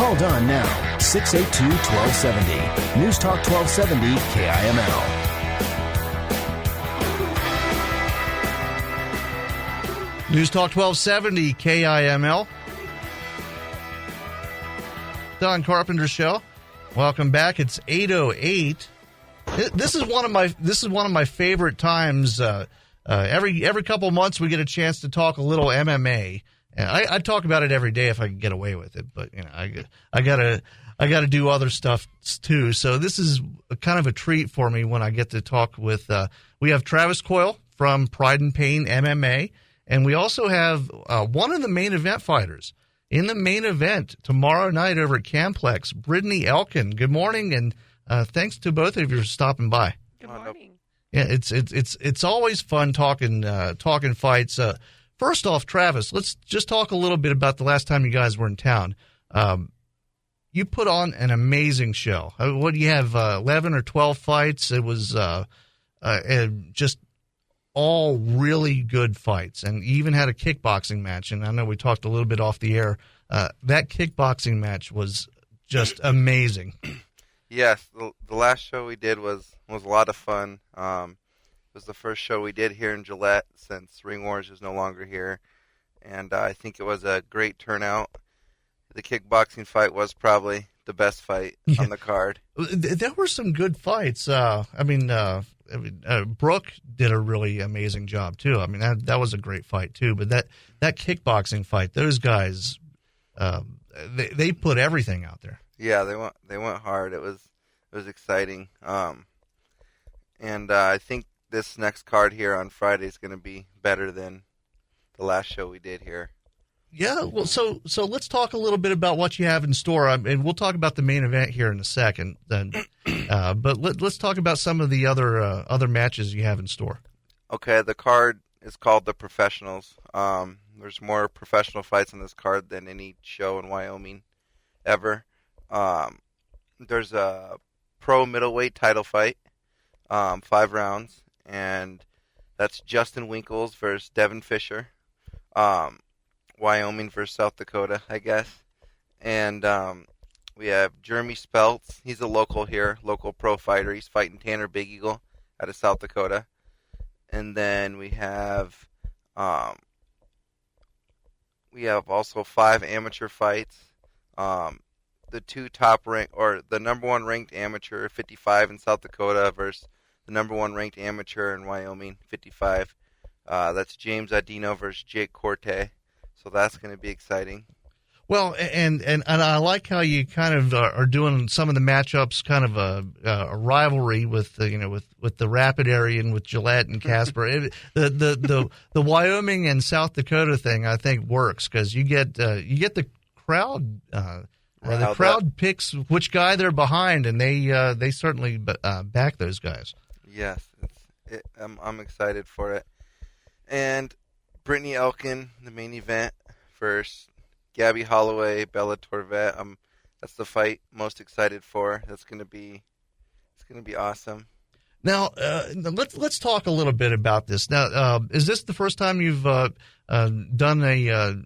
Call Don now, 682-1270. News Talk 1270 KIML. News Talk 1270 KIML. Don Carpenter Show. Welcome back. It's 8:08. This is one of my favorite times. Every couple months we get a chance to talk a little MMA. And I talk about it every day if I can get away with it, but I gotta do other stuff too. So this is kind of a treat for me when I get to talk with. We have Travis Coyle from Pride and Pain MMA, and we also have one of the main event fighters in the main event tomorrow night over at Camplex, Brittney Elkin. Good morning, and thanks to both of you for stopping by. Good morning. Yeah, it's always fun talking fights. First off, Travis, let's just talk a little bit about the last time you guys were in town. You put on an amazing show. What do you have, 11 or 12 fights? It was just all really good fights, and you even had a kickboxing match, and I know we talked a little bit off the air. That kickboxing match was just amazing. Yes, the last show we did was a lot of fun. It was the first show we did here in Gillette since Ring Wars is no longer here, and I think it was a great turnout. The kickboxing fight was probably the best fight on the card. There were some good fights. Brooke did a really amazing job too. I mean, that was a great fight too. But that kickboxing fight, those guys, they put everything out there. Yeah, they went hard. It was exciting. And I think this next card here on Friday is going to be better than the last show we did here. Yeah, well, so let's talk a little bit about what you have in store, and we'll talk about the main event here in a second. Then, but let's talk about some of the other matches you have in store. Okay, the card is called the Professionals. There's more professional fights on this card than any show in Wyoming ever. There's a pro middleweight title fight, 5 rounds, and that's Justin Winkles versus Devin Fisher. Wyoming versus South Dakota, I guess. And we have Jeremy Speltz. He's a local here, local pro fighter. He's fighting Tanner Big Eagle out of South Dakota. And then we have also 5 amateur fights. The 2 top rank, or the number 1 ranked amateur, 55 in South Dakota versus the number 1 ranked amateur in Wyoming, 55. That's James Adino versus Jake Corte. So that's going to be exciting. Well, and I like how you kind of are doing some of the matchups, kind of a rivalry with the Rapid area and with Gillette and Casper. the Wyoming and South Dakota thing, I think, works because you get the crowd. The crowd picks which guy they're behind, and they certainly back those guys. Yes, I'm excited for it. And Brittney Elkin, the main event, versus Gabby Holloway, Bella Torvet. That's the fight most excited for. It's gonna be awesome. Now, let's talk a little bit about this. Now, is this the first time you've done a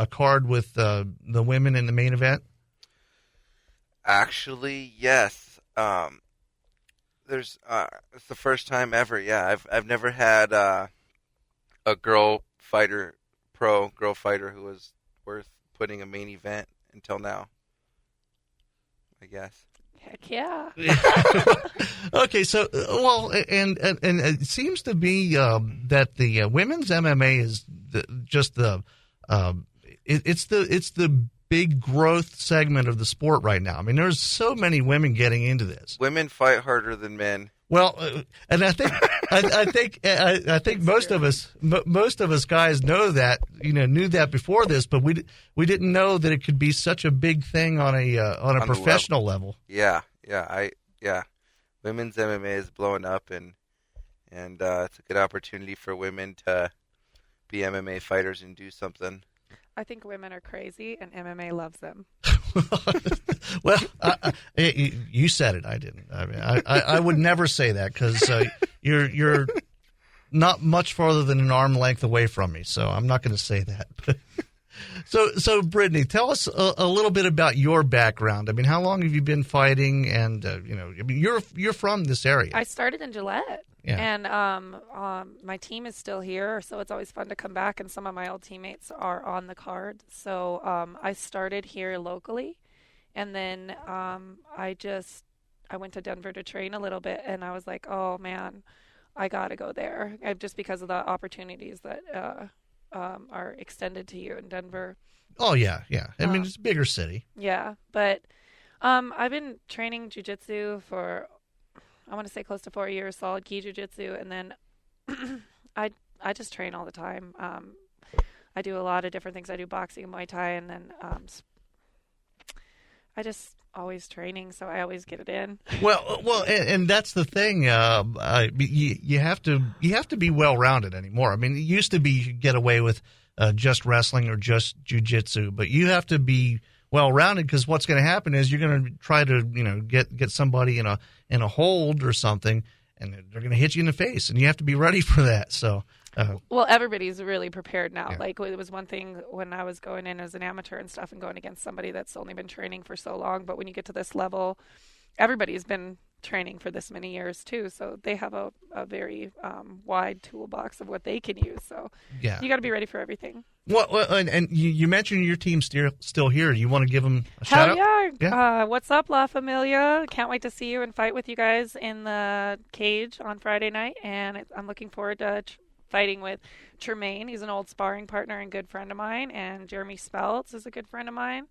card with the women in the main event? Actually, yes. It's the first time ever. Yeah, I've never had a girl fighter who was worth putting a main event until now, I guess. Heck yeah. Okay, so and it seems to be that the women's MMA is it's the big growth segment of the sport right now. I mean, there's so many women getting into this. Women fight harder than men. Well, and I think I think most of us guys know that, knew that before this, but we didn't know that it could be such a big thing on a professional level. Yeah. Women's MMA is blowing up, and it's a good opportunity for women to be MMA fighters and do something. I think women are crazy, and MMA loves them. Well, you said it. I didn't. I mean, I would never say that because you're not much farther than an arm length away from me, so I'm not going to say that. So Brittney, tell us a little bit about your background. I mean, how long have you been fighting? And you're from this area. I started in Gillette. Yeah. And my team is still here, so it's always fun to come back, and some of my old teammates are on the card. So I started here locally, and then I went to Denver to train a little bit, and I was like, oh, man, I got to go there, just because of the opportunities that are extended to you in Denver. Oh, yeah. I mean, it's a bigger city. Yeah, but I've been training jiu-jitsu for, I want to say, close to 4 years, solid gi jiu-jitsu, and then I just train all the time. I do a lot of different things. I do boxing and Muay Thai, and then I just always training, so I always get it in. Well, and that's the thing. You have to be well-rounded anymore. I mean, it used to be you could get away with just wrestling or just jiu-jitsu, but you have to be well-rounded, because what's going to happen is you're going to try to get somebody in a hold or something, and they're going to hit you in the face, and you have to be ready for that. So. Well, everybody's really prepared now. Yeah. Like, it was one thing when I was going in as an amateur and stuff and going against somebody that's only been training for so long. But when you get to this level, everybody's been training for this many years too. So they have a very wide toolbox of what they can use. So yeah, you got to be ready for everything. Well, and you mentioned your team's still here. You want to give them a shout out? Hell yeah. Yeah. What's up, La Familia? Can't wait to see you and fight with you guys in the cage on Friday night. And I'm looking forward to fighting with Tremaine. He's an old sparring partner and good friend of mine, and Jeremy Speltz is a good friend of mine.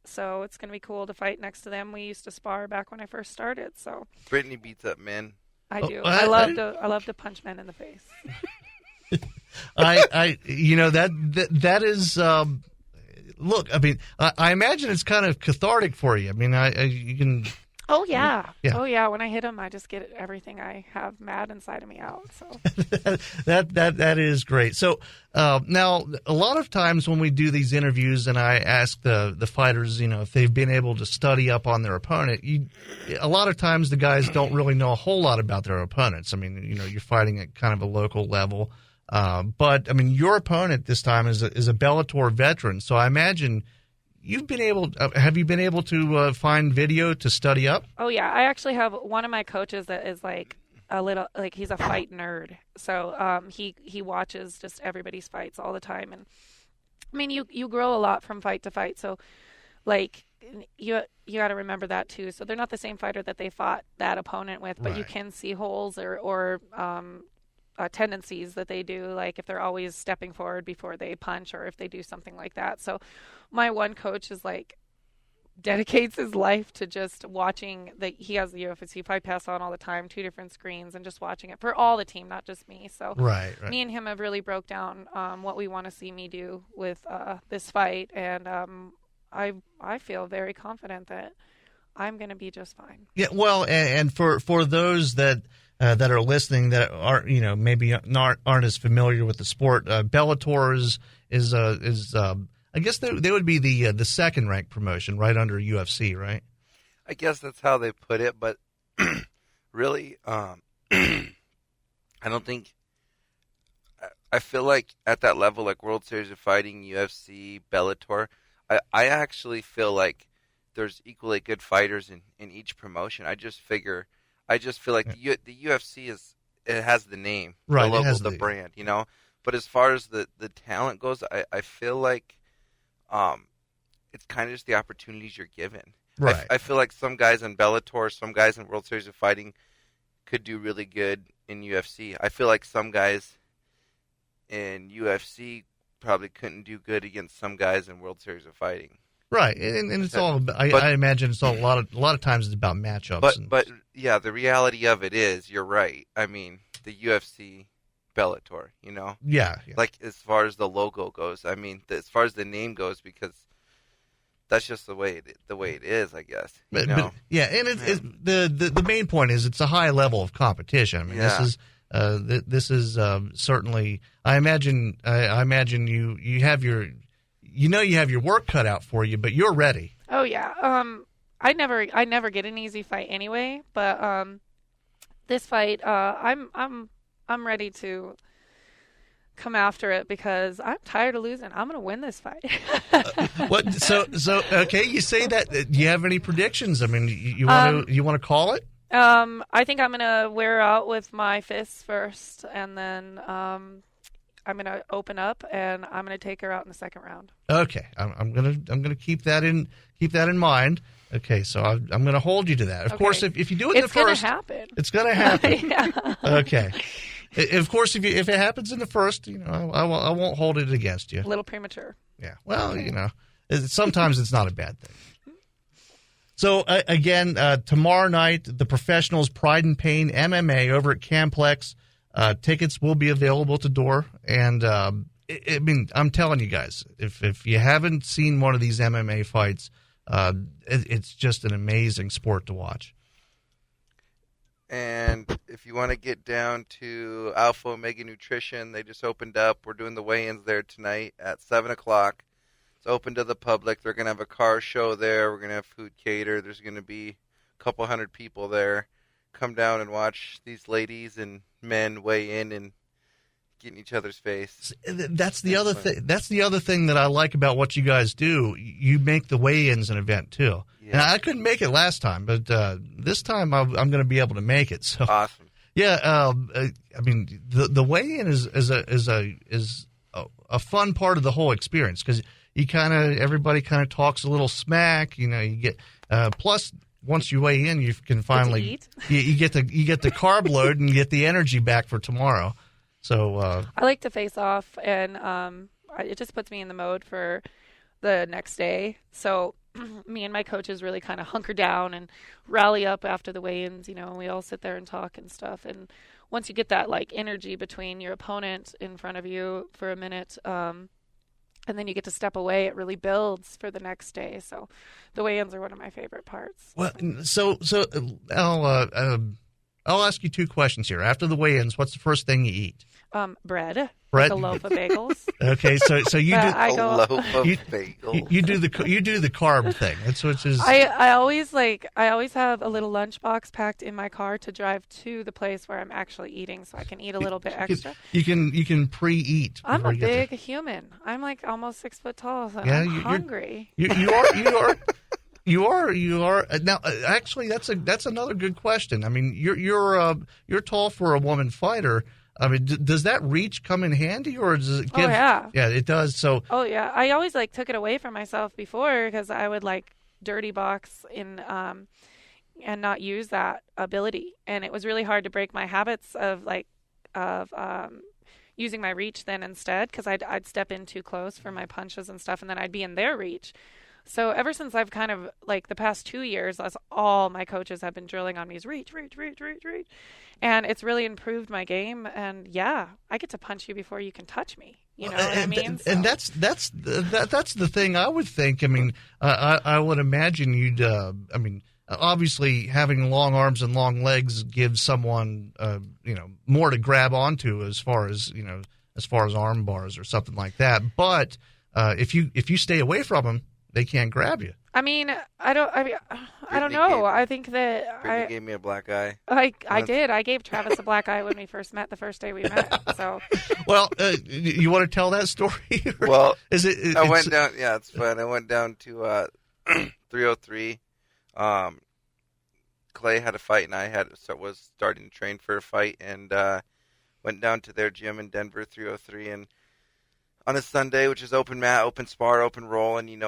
So it's going to be cool to fight next to them. We used to spar back when I first started. So Brittney beats up men. I do. I love to punch men in the face. That is look. I mean, I imagine it's kind of cathartic for you. I mean, you can. Oh, yeah. Yeah. Oh, yeah. When I hit him, I just get everything I have mad inside of me out. So that is great. So now, a lot of times when we do these interviews and I ask the fighters, if they've been able to study up on their opponent, a lot of times the guys don't really know a whole lot about their opponents. I mean, you're fighting at kind of a local level. But, I mean, your opponent this time is a Bellator veteran. So I imagine have you been able to find video to study up? Oh, yeah. I actually have one of my coaches that is like a little, like, he's a fight nerd. So he watches just everybody's fights all the time. And I mean, you grow a lot from fight to fight. So like you got to remember that too. So they're not the same fighter that they fought that opponent with, but right. You can see holes or tendencies that they do, like if they're always stepping forward before they punch or if they do something like that. So my one coach is like dedicates his life to just watching he has the UFC Fight Pass on all the time, 2 different screens, and just watching it for all the team, not just me. So right. Me and him have really broke down what we want to see me do with this fight, and I feel very confident that I'm going to be just fine. Yeah, well, and for those that are listening that aren't maybe aren't as familiar with the sport, Bellator is I guess they would be the second ranked promotion right under UFC, right? I guess that's how they put it, but really, I don't think. I feel like at that level, like World Series of Fighting, UFC, Bellator, I actually feel like there's equally good fighters in each promotion. I just feel like the UFC it has the name, right, the logo, the brand, But as far as the talent goes, I feel like it's kind of just the opportunities you're given. Right. I feel like some guys in Bellator, some guys in World Series of Fighting could do really good in UFC. I feel like some guys in UFC probably couldn't do good against some guys in World Series of Fighting. Right, and it's all. I imagine it's all a lot of times it's about matchups. But yeah, the reality of it is, you're right. I mean, the UFC, Bellator, Yeah. Like as far as the logo goes, I mean, as far as the name goes, because that's just the way it is, I guess. But yeah, and it's the main point is it's a high level of competition. I mean, this is certainly. I imagine you have your. You have your work cut out for you, but you're ready. Oh yeah. I never get an easy fight anyway, but this fight, I'm ready to come after it because I'm tired of losing. I'm going to win this fight. What? So okay. You say that. Do you have any predictions? I mean, you want to call it? I think I'm going to wear out with my fists first, and then I'm going to open up, and I'm going to take her out in the second round. Okay, I'm gonna keep that in mind. Okay, so I'm going to hold you to that. Of course, if you do it in the first, it's going to happen. Yeah. Okay. Of course, if it happens in the first, I won't hold it against you. A little premature. Yeah. Well, sometimes it's not a bad thing. So again, tomorrow night, the Professionals Pride and Pain MMA over at Camplex. Tickets will be available at the door, and I'm telling you guys, if you haven't seen one of these MMA fights, it's just an amazing sport to watch. And if you want to get down to Alpha Omega Nutrition, they just opened up. We're doing the weigh-ins there tonight at 7 o'clock. It's open to the public. They're going to have a car show there. We're going to have food catered. There's going to be a couple hundred people there. Come down and watch these ladies and men weigh in and get in each other's face. That's the other thing. That's the other thing that I like about what you guys do. You make the weigh-ins an event too. Yeah. And I couldn't make it last time, but this time I'm going to be able to make it. So awesome. Yeah, I mean the weigh-in is a fun part of the whole experience because everybody kind of talks a little smack. You get plus. Once you weigh in, you can finally you get the carb load and you get the energy back for tomorrow. So I like to face off, and it just puts me in the mode for the next day. So me and my coaches really kind of hunker down and rally up after the weigh-ins. We all sit there and talk and stuff. And once you get that energy between your opponent in front of you for a minute. And then you get to step away. It really builds for the next day. So the weigh-ins are one of my favorite parts. Well, so I'll ask you two questions here. After the weigh-ins, what's the first thing you eat? Bread. Bread. With a loaf of bagels. Okay, so you do a loaf of bagels. You do the carb thing. That's what is. I always have a little lunchbox packed in my car to drive to the place where I'm actually eating, so I can eat a little bit extra. You can pre-eat. I'm a big human. I'm almost 6 foot tall, so I'm hungry. You are now. Actually, that's another good question. I mean, you're tall for a woman fighter. I mean, does that reach come in handy, or does it give? Oh yeah, yeah, it does. So. Oh yeah, I always took it away from myself before because I would dirty box in and not use that ability, and it was really hard to break my habits of using my reach then instead because I'd step in too close for my punches and stuff, and then I'd be in their reach. So ever since I've kind of the past 2 years, that's all my coaches have been drilling on me is reach. And it's really improved my game. And yeah, I get to punch you before you can touch me. You know what I mean? And that's the thing I would think. I mean, I would imagine you'd, obviously having long arms and long legs gives someone, more to grab onto as far as arm bars or something like that. But if you stay away from them, they can't grab you. I mean, I don't know. I think that Brittney gave me a black eye. I did. I gave Travis a black eye when we first met the first day we met. So. Well, you want to tell that story? Well, I went down. Yeah, it's fun. I went down to 303. Clay had a fight, and I was starting to train for a fight, and went down to their gym in Denver, 303, and on a Sunday, which is open mat, open spar, open roll, and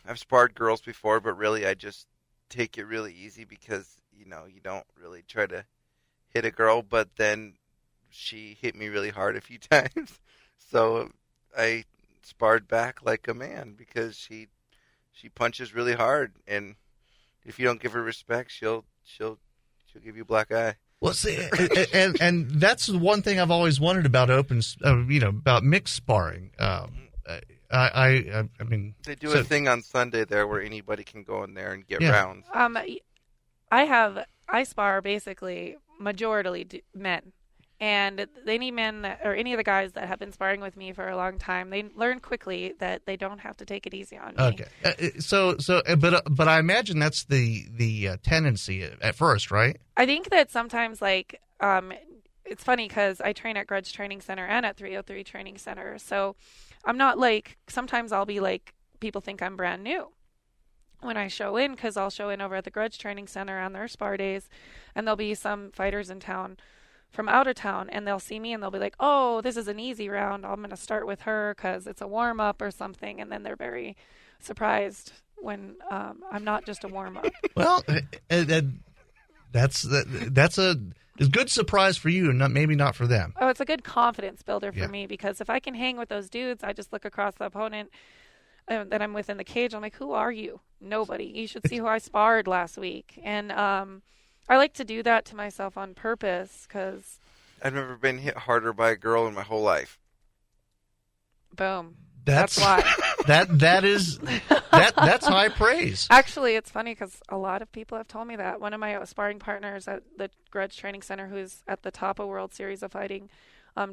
I've sparred girls before, but really I just take it really easy because, you don't really try to hit a girl, but then she hit me really hard a few times. So I sparred back like a man because she punches really hard, and if you don't give her respect, she'll give you a black eye. Well, see, and that's the one thing I've always wondered about about mixed sparring. I mean, they do a thing on Sunday there where anybody can go in there and get rounds. I spar basically majority men, and any men or any of the guys that have been sparring with me for a long time, they learn quickly that they don't have to take it easy on me. Okay, but I imagine that's the tendency at first, right? I think that sometimes it's funny because I train at Grudge Training Center and at 303 Training Center. So I'm not like, sometimes I'll be like, people think I'm brand new when I show in, because I'll show in over at the Grudge Training Center on their spar days, and there'll be some fighters in town from out of town, and they'll see me and they'll be like, oh, this is an easy round. I'm going to start with her because it's a warm-up or something, and then they're very surprised when I'm not just a warm-up. Well, that's a good surprise for you, and maybe not for them. Oh, it's a good confidence builder for me, because if I can hang with those dudes, I just look across the opponent that I'm with in the cage. I'm like, who are you? Nobody. You should see who I sparred last week. And I like to do that to myself on purpose, because I've never been hit harder by a girl in my whole life. Boom. That's why. That's high praise. Actually, it's funny because a lot of people have told me that. One of my sparring partners at the Grudge Training Center, who's at the top of World Series of Fighting,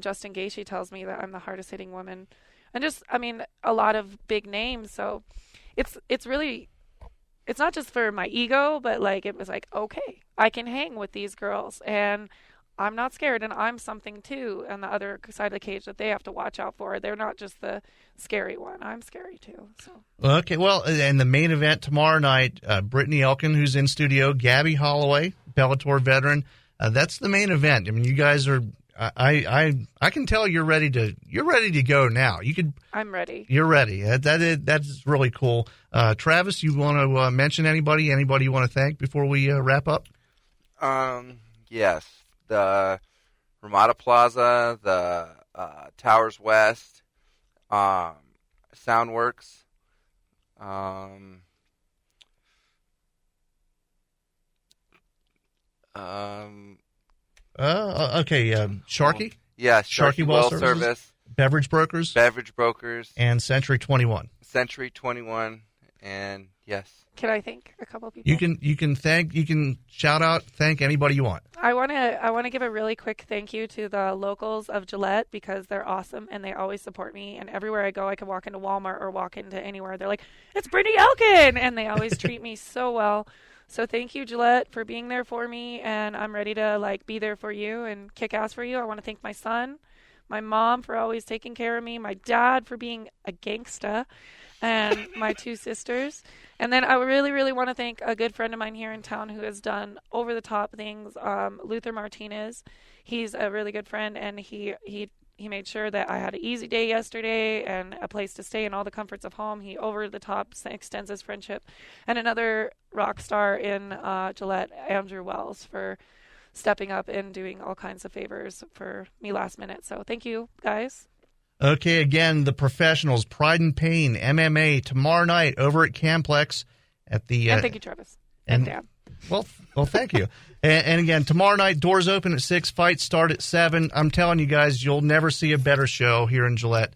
Justin Gaethje, tells me that I'm the hardest hitting woman. And just, I mean, a lot of big names. So it's really, it's not just for my ego, but like, it was like, okay, I can hang with these girls and I'm not scared, and I'm something too on the other side of the cage that they have to watch out for. They're not just the scary one. I'm scary too. So okay, well, and the main event tomorrow night, Brittney Elkin, who's in studio, Gabby Holloway, Bellator veteran. That's the main event. I mean, you guys are. I can tell you're ready to go now. I'm ready. You're ready. That's really cool. Travis, you want to mention anybody you want to thank before we wrap up? Yes. The Ramada Plaza, the Towers West, Soundworks, Sharky? Yes, Sharky Well Service. Beverage Brokers, and Century 21. Century 21, and yes. Can I thank a couple people? You can shout out, thank anybody you want. I want to give a really quick thank you to the locals of Gillette, because they're awesome and they always support me. And everywhere I go, I can walk into Walmart or walk into anywhere, they're like, "It's Brittney Elkin," and they always treat me so well. So thank you, Gillette, for being there for me, and I'm ready to be there for you and kick ass for you. I want to thank my son, my mom for always taking care of me, my dad for being a gangsta, and my two sisters. And then I really, really want to thank a good friend of mine here in town who has done over-the-top things, Luther Martinez. He's a really good friend, and he made sure that I had an easy day yesterday and a place to stay and all the comforts of home. He over-the-top extends his friendship. And another rock star in Gillette, Andrew Wells, for stepping up and doing all kinds of favors for me last minute. So thank you, guys. Okay, again, the professionals, Pride and Pain MMA, tomorrow night over at Camplex at the. And thank you, Travis. And Dan. Well, thank you. And again, tomorrow night, doors open at 6, fights start at 7. I'm telling you guys, you'll never see a better show here in Gillette.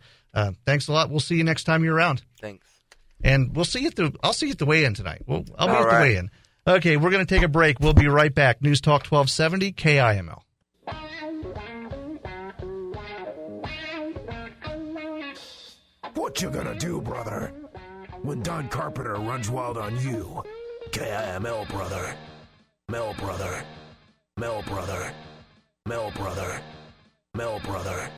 Thanks a lot. We'll see you next time you're around. Thanks. And I'll see you at the weigh-in tonight. I'll be at the weigh-in. Okay, we're going to take a break. We'll be right back. News Talk 1270 KIML. What you gonna do, brother, when Don Carpenter runs wild on you? KIML, brother. Mel, brother. Mel, brother. Mel, brother. Mel, brother.